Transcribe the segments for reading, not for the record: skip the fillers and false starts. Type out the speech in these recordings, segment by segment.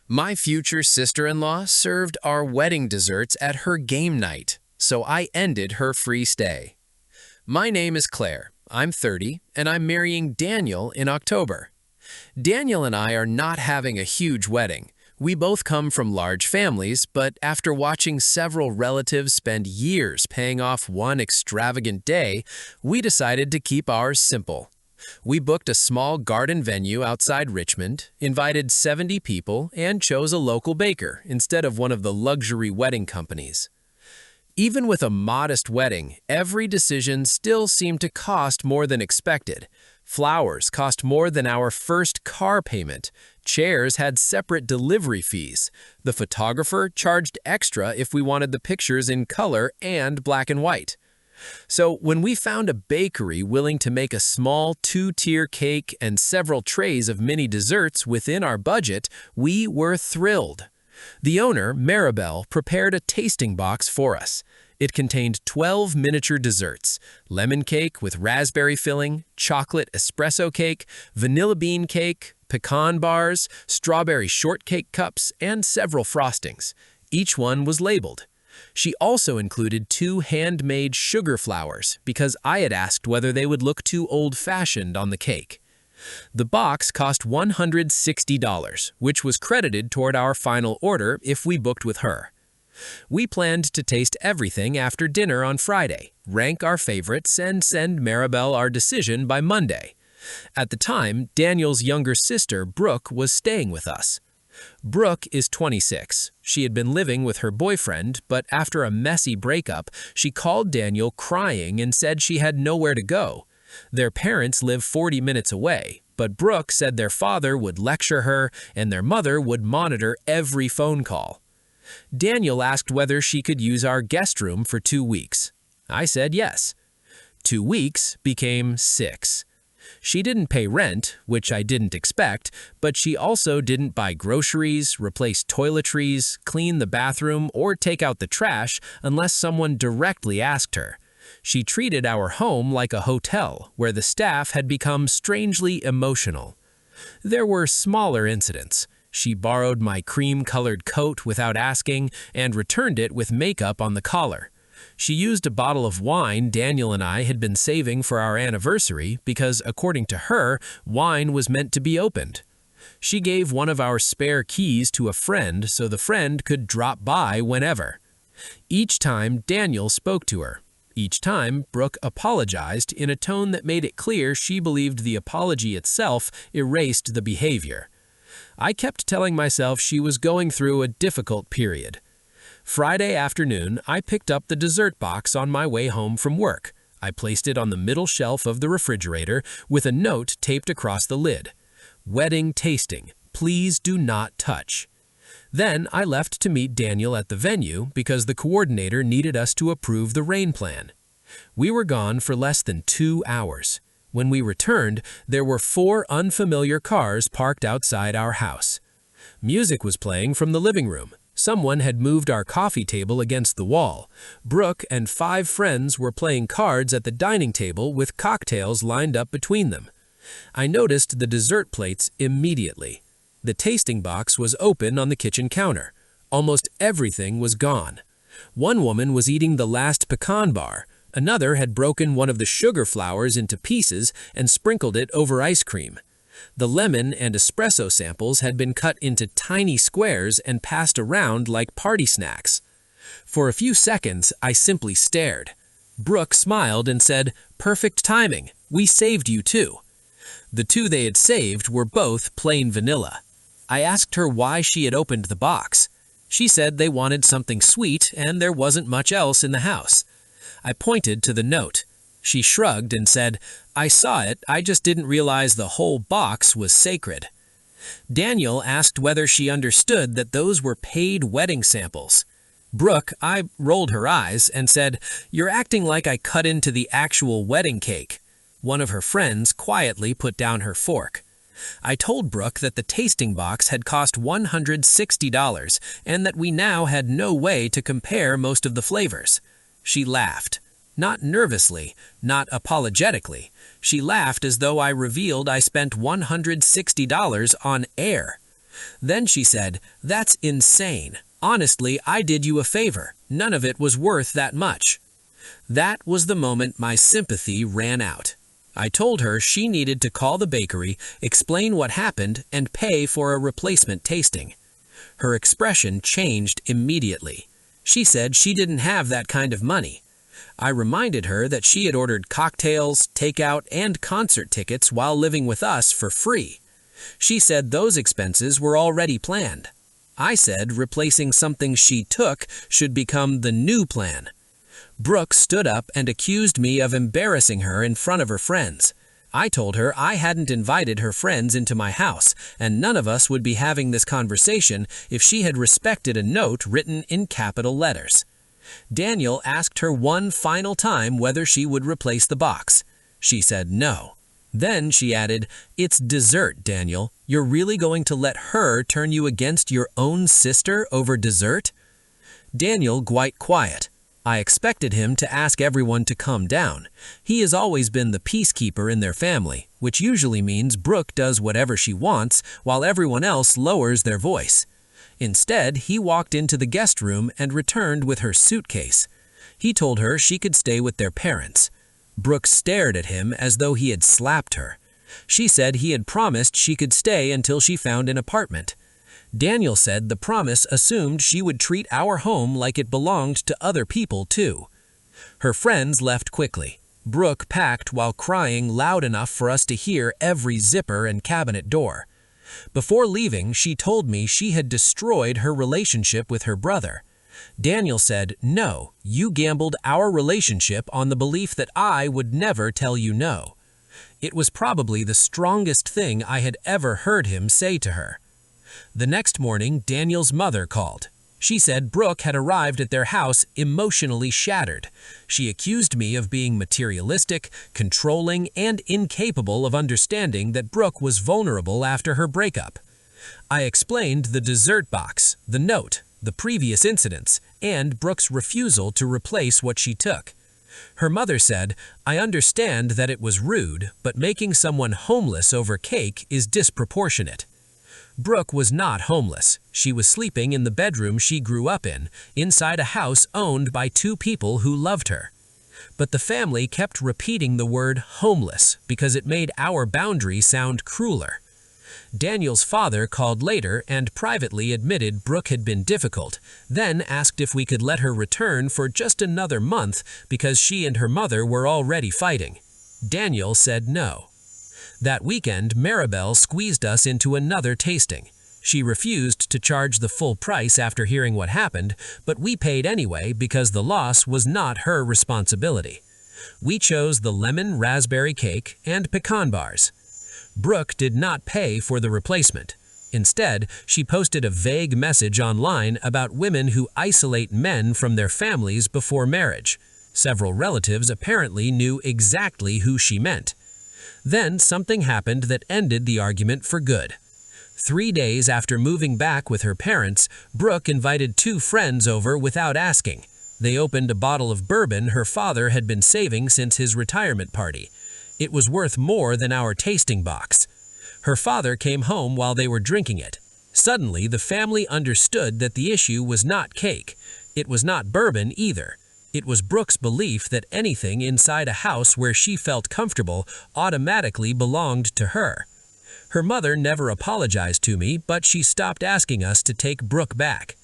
My future sister-in-law served our wedding desserts at her game night, so I ended her free stay. My name is Claire. I'm 30, and I'm marrying Daniel in October. Daniel and I are not having a huge wedding. We both come from large families, but after watching several relatives spend years paying off one extravagant day, we decided to keep ours simple. We booked a small garden venue outside Richmond, invited 70 people, and chose a local baker instead of one of the luxury wedding companies. Even with a modest wedding, every decision still seemed to cost more than expected. Flowers cost more than our first car payment. Chairs had separate delivery fees. The photographer charged extra if we wanted the pictures in color and black and white. So when we found a bakery willing to make a small two-tier cake and several trays of mini desserts within our budget, we were thrilled. The owner, Maribel, prepared a tasting box for us. It contained 12 miniature desserts: lemon cake with raspberry filling, chocolate espresso cake, vanilla bean cake, pecan bars, strawberry shortcake cups, and several frostings. Each one was labeled. She also included 2 handmade sugar flowers because I had asked whether they would look too old-fashioned on the cake. The box cost $160, which was credited toward our final order if we booked with her. We planned to taste everything after dinner on Friday, rank our favorites, and send Maribel our decision by Monday. At the time, Daniel's younger sister, Brooke, was staying with us. Brooke is 26. She had been living with her boyfriend, but after a messy breakup, she called Daniel crying and said she had nowhere to go. Their parents live 40 minutes away, but Brooke said their father would lecture her and their mother would monitor every phone call. Daniel asked whether she could use our guest room for 2 weeks. I said yes. 2 weeks became 6. She didn't pay rent, which I didn't expect, but she also didn't buy groceries, replace toiletries, clean the bathroom, or take out the trash unless someone directly asked her. She treated our home like a hotel, where the staff had become strangely emotional. There were smaller incidents. She borrowed my cream-colored coat without asking and returned it with makeup on the collar. She used a bottle of wine Daniel and I had been saving for our anniversary because, according to her, wine was meant to be opened. She gave one of our spare keys to a friend so the friend could drop by whenever. Each time, Daniel spoke to her. Each time, Brooke apologized in a tone that made it clear she believed the apology itself erased the behavior. I kept telling myself she was going through a difficult period. Friday afternoon, I picked up the dessert box on my way home from work. I placed it on the middle shelf of the refrigerator with a note taped across the lid. "Wedding tasting. Please do not touch." Then I left to meet Daniel at the venue because the coordinator needed us to approve the rain plan. We were gone for less than 2 hours. When we returned, there were 4 unfamiliar cars parked outside our house. Music was playing from the living room. Someone had moved our coffee table against the wall. Brooke and 5 friends were playing cards at the dining table with cocktails lined up between them. I noticed the dessert plates immediately. The tasting box was open on the kitchen counter. Almost everything was gone. One woman was eating the last pecan bar. Another had broken one of the sugar flowers into pieces and sprinkled it over ice cream. The lemon and espresso samples had been cut into tiny squares and passed around like party snacks. For a few seconds, I simply stared. Brooke smiled and said, "Perfect timing. We saved you too." The 2 they had saved were both plain vanilla. I asked her why she had opened the box. She said they wanted something sweet and there wasn't much else in the house. I pointed to the note. She shrugged and said, "I saw it, I just didn't realize the whole box was sacred." Daniel asked whether she understood that those were paid wedding samples. Brooke, I rolled her eyes and said, "You're acting like I cut into the actual wedding cake." One of her friends quietly put down her fork. I told Brooke that the tasting box had cost $160 and that we now had no way to compare most of the flavors. She laughed. Not nervously, not apologetically. She laughed as though I revealed I spent $160 on air. Then she said, "That's insane. Honestly, I did you a favor. None of it was worth that much." That was the moment my sympathy ran out. I told her she needed to call the bakery, explain what happened, and pay for a replacement tasting. Her expression changed immediately. She said she didn't have that kind of money. I reminded her that she had ordered cocktails, takeout, and concert tickets while living with us for free. She said those expenses were already planned. I said replacing something she took should become the new plan. Brooke stood up and accused me of embarrassing her in front of her friends. I told her I hadn't invited her friends into my house, and none of us would be having this conversation if she had respected a note written in capital letters. Daniel asked her one final time whether she would replace the box. She said no. Then she added, "It's dessert, Daniel. You're really going to let her turn you against your own sister over dessert?" Daniel quite quiet. I expected him to ask everyone to calm down. He has always been the peacekeeper in their family, which usually means Brooke does whatever she wants while everyone else lowers their voice. Instead, he walked into the guest room and returned with her suitcase. He told her she could stay with their parents. Brooke stared at him as though he had slapped her. She said he had promised she could stay until she found an apartment. Daniel said the promise assumed she would treat our home like it belonged to other people too. Her friends left quickly. Brooke packed while crying loud enough for us to hear every zipper and cabinet door. Before leaving, she told me she had destroyed her relationship with her brother. Daniel said, "No, you gambled our relationship on the belief that I would never tell you no." It was probably the strongest thing I had ever heard him say to her. The next morning, Daniel's mother called. She said Brooke had arrived at their house emotionally shattered. She accused me of being materialistic, controlling, and incapable of understanding that Brooke was vulnerable after her breakup. I explained the dessert box, the note, the previous incidents, and Brooke's refusal to replace what she took. Her mother said, "I understand that it was rude, but making someone homeless over cake is disproportionate." Brooke was not homeless. She was sleeping in the bedroom she grew up in, inside a house owned by two people who loved her. But the family kept repeating the word homeless because it made our boundary sound crueler. Daniel's father called later and privately admitted Brooke had been difficult, then asked if we could let her return for just another month because she and her mother were already fighting. Daniel said no. That weekend, Maribel squeezed us into another tasting. She refused to charge the full price after hearing what happened, but we paid anyway because the loss was not her responsibility. We chose the lemon raspberry cake and pecan bars. Brooke did not pay for the replacement. Instead, she posted a vague message online about women who isolate men from their families before marriage. Several relatives apparently knew exactly who she meant. Then something happened that ended the argument for good. 3 days after moving back with her parents, Brooke invited 2 friends over without asking. They opened a bottle of bourbon her father had been saving since his retirement party. It was worth more than our tasting box. Her father came home while they were drinking it. Suddenly, the family understood that the issue was not cake. It was not bourbon either. It was Brooke's belief that anything inside a house where she felt comfortable automatically belonged to her. Her mother never apologized to me, but she stopped asking us to take Brooke back.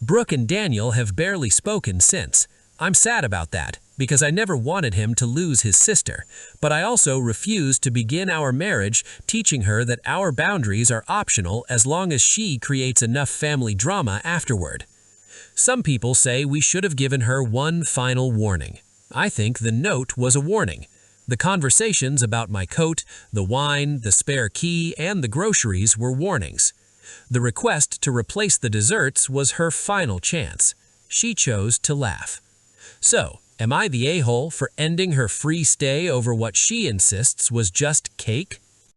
Brooke and Daniel have barely spoken since. I'm sad about that, because I never wanted him to lose his sister, but I also refused to begin our marriage teaching her that our boundaries are optional as long as she creates enough family drama afterward. Some people say we should have given her one final warning. I think the note was a warning. The conversations about my coat, the wine, the spare key, and the groceries were warnings. The request to replace the desserts was her final chance. She chose to laugh. So, am I the a-hole for ending her free stay over what she insists was just cake?